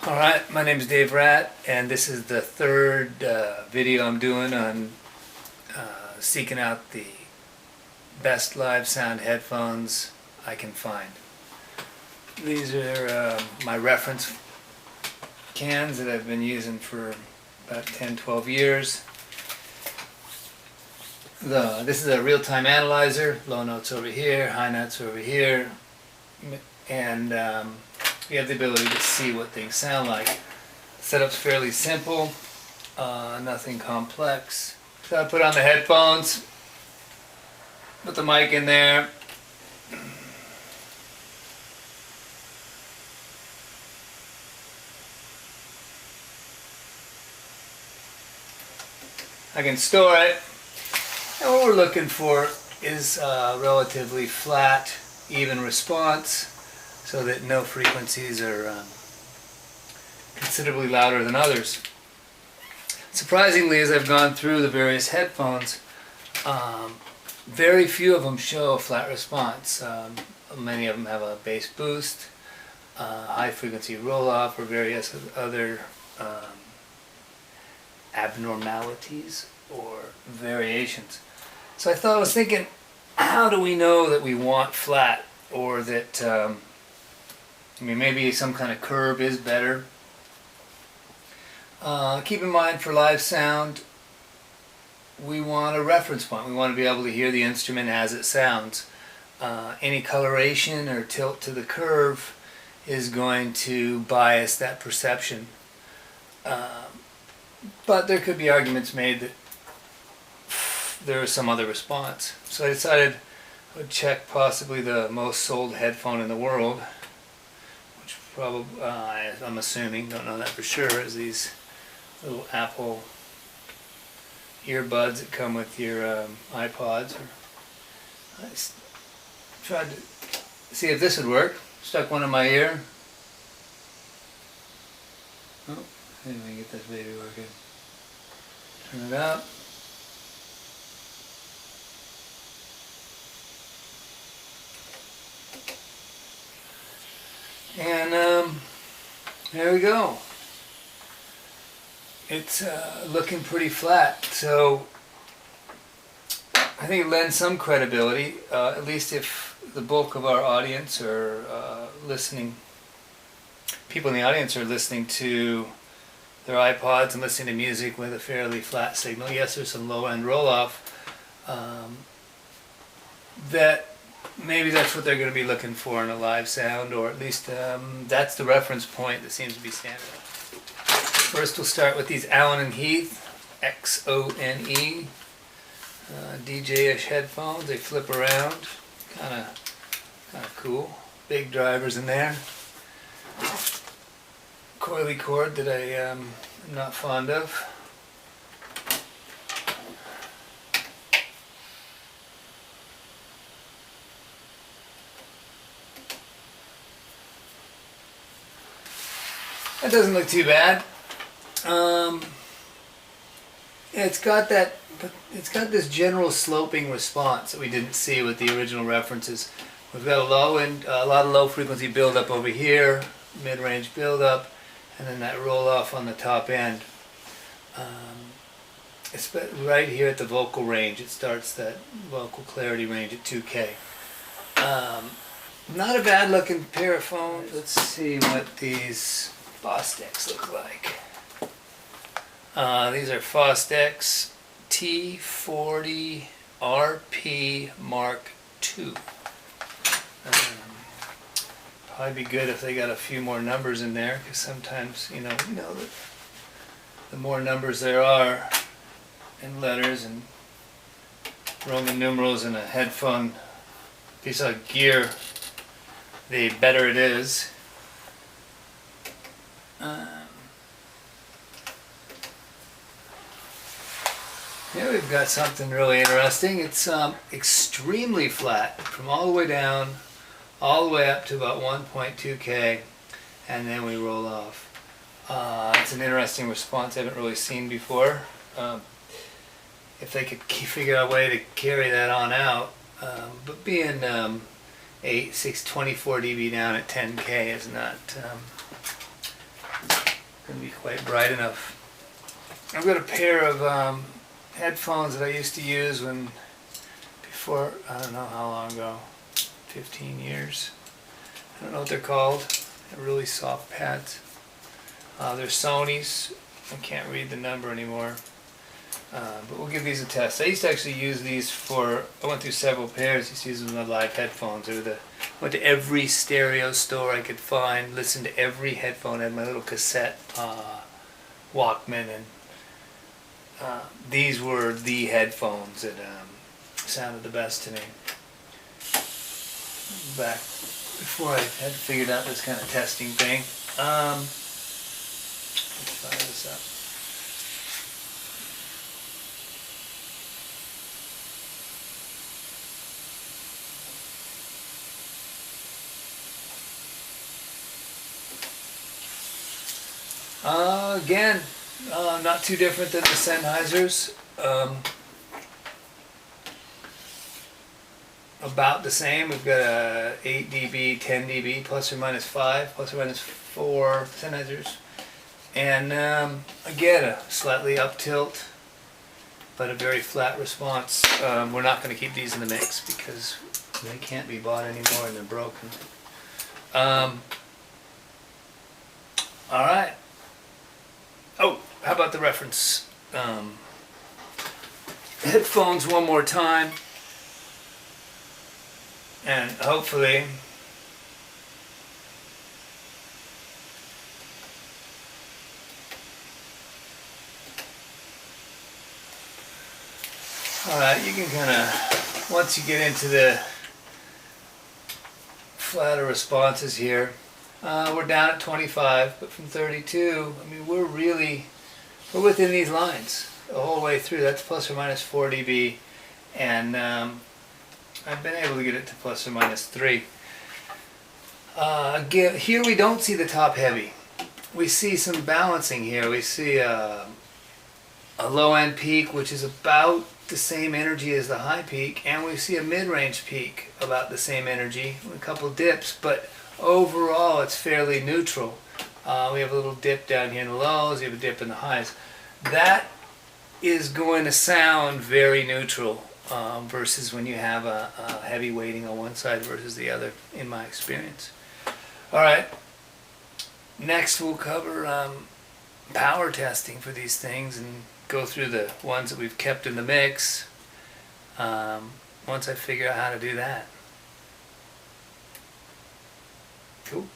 Alright, my name is Dave Ratt, and this is the third video I'm doing on seeking out the best live sound headphones I can find. These are my reference cans that I've been using for about 10-12 years. This is a real-time analyzer, low notes over here, high notes over here, and you have the ability to see what things sound like. Setup's fairly simple, nothing complex. So I put on the headphones, put the mic in there. I can store it, and what we're looking for is a relatively flat, even response, so that no frequencies are considerably louder than others. Surprisingly, as I've gone through the various headphones, very few of them show a flat response. Many of them have a bass boost, high frequency roll-off, or various other abnormalities or variations. So I was thinking, how do we know that we want flat, or that maybe some kind of curve is better? Keep in mind, for live sound, we want a reference point. We want to be able to hear the instrument as it sounds. Any coloration or tilt to the curve is going to bias that perception. But there could be arguments made that there is some other response. So I decided I would check possibly the most sold headphone in the world, which probably, I'm assuming, don't know that for sure, is these little Apple earbuds that come with your iPods. I tried to see if this would work. Stuck one in my ear. Oh, anyway, get this baby working. Turn it up. And there we go. It's looking pretty flat, so I think it lends some credibility, at least if the bulk of our audience are people in the audience are listening to their iPods and listening to music with a fairly flat signal. Yes, there's some low-end roll-off. Maybe that's what they're going to be looking for in a live sound, or at least that's the reference point that seems to be standard. First, we'll start with these Allen & Heath XONE DJ-ish headphones. They flip around, kind of cool. Big drivers in there. Coily cord that I am not fond of. That doesn't look too bad. It's got this general sloping response that we didn't see with the original references. We've got a lot of low frequency buildup over here, mid-range buildup, and then that roll off on the top end. It's right here at the vocal range. It starts that vocal clarity range at 2K. Not a bad looking pair of phones. Let's see what these Fostex look like. These are Fostex T40RP Mark II. Probably be good if they got a few more numbers in there, because sometimes, the more numbers there are in letters and Roman numerals in a headphone piece of gear, the better it is. Here we've got something really interesting. It's extremely flat from all the way down, all the way up to about 1.2K, and then we roll off. It's an interesting response I haven't really seen before. If they could figure out a way to carry that on out, but being 624 dB down at 10K is not going to be quite bright enough. I've got a pair of headphones that I used to use before, I don't know how long ago, 15 years. I don't know what they're called. They're really soft pads. They're Sony's. I can't read the number anymore. But we'll give these a test. I used to actually use these I went through several pairs. I used to use them with my live headphones. Went to every stereo store I could find, listened to every headphone, had my little cassette Walkman, and these were the headphones that sounded the best to me. Back before I had figured out this kind of testing thing. Let's fire this up. Again, not too different than the Sennheisers. About the same. We've got a 8 dB, 10 dB, plus or minus 5, plus or minus 4 Sennheisers. And again, a slightly up tilt, but a very flat response. We're not going to keep these in the mix because they can't be bought anymore and they're broken. Alright. Oh, how about the reference? Headphones one more time. And hopefully alright, you can kind of, once you get into the flatter responses here, we're down at 25, but from 32, I mean, we're within these lines the whole way through. That's plus or minus 4 dB, and I've been able to get it to plus or minus 3. Again, here we don't see the top heavy. We see some balancing here. We see a low end peak, which is about the same energy as the high peak, and we see a mid-range peak about the same energy, a couple dips, but overall it's fairly neutral. We have a little dip down here in the lows, we have a dip in the highs. That is going to sound very neutral versus when you have a heavy weighting on one side versus the other, in my experience. Alright, next we'll cover power testing for these things and go through the ones that we've kept in the mix once I figure out how to do that. Cool.